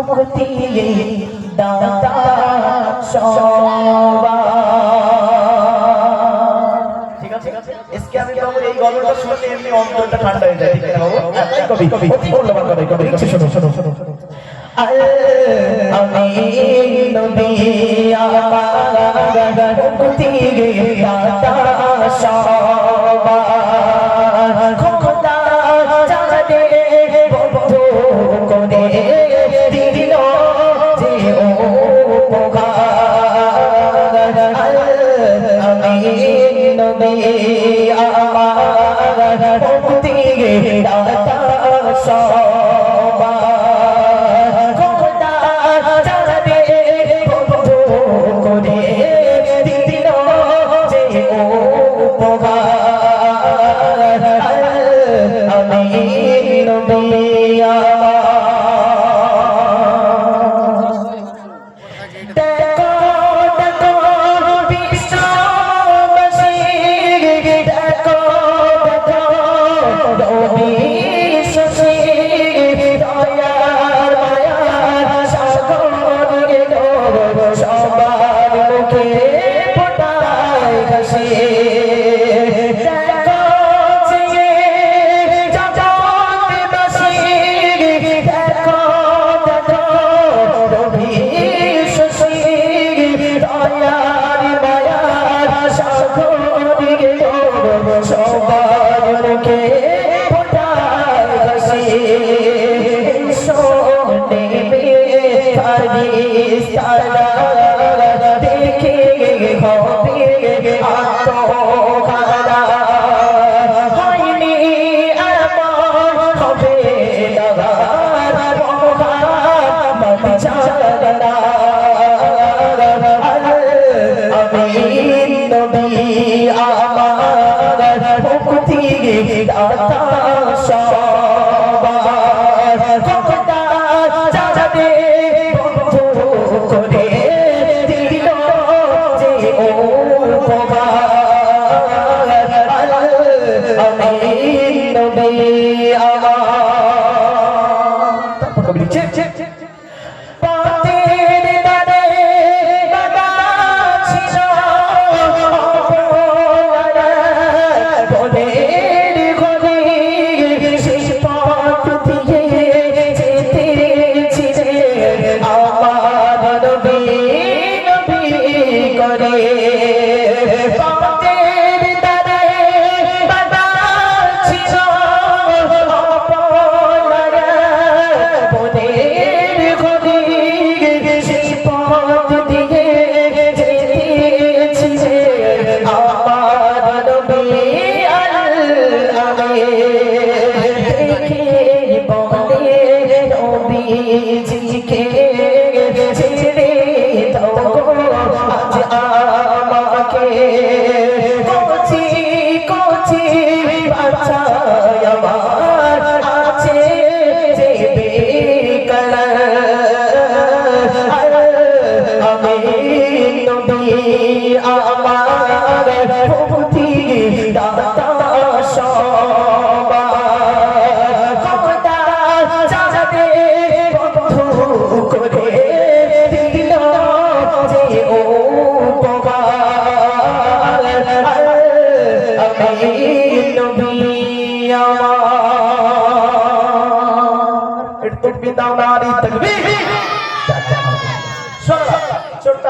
মুক্তি দাতা ঠিক আছে इसके আমি বাবু এই গল্পটা শুনলে এমনি অন্তরটা ঠান্ডা হয়ে যায় ঠিক আছে বাবু তাই কবি অতি মূল্যবান কবি শোনো আমি নবী আমার মুক্তি দাতা সবার খোদা জানে বন্ধু করে দিল যে উপকার আমি নবী আমার মুক্তি দাতা সবার খোদা জানে বন্ধু করে দিল যে উপকার আমি নবী দেখে হবে আত্মখারা হয়নি এমন হবে দাদার মহামত জানা আমি নবী আমার মুক্তি দাতা সবার খোদা জানে বন্ধু করে দিল যে উপকার আমি নবী আমার কবি পাতের দানে বাবা ছিল বনের ঘরে সেই পথ দিয়ে যেতে আমার নবী নবী করে পাতের দানে বাবা ছিল বনের ঘরে সেই পথ দিয়ে যেতে আমার নবী দেখে বলে নবীজিকে ছেড়ে দাও আজ আমাকে কচি কচি বাচ্চা আমার আছে যে বেকার আমি নবী আমার মুক্তি দাতা সবার খোদা জানে বন্ধু করে দিল যে উপকার আমি নবী আমার একটু বিদাও নারী তকবীর ছোট্ট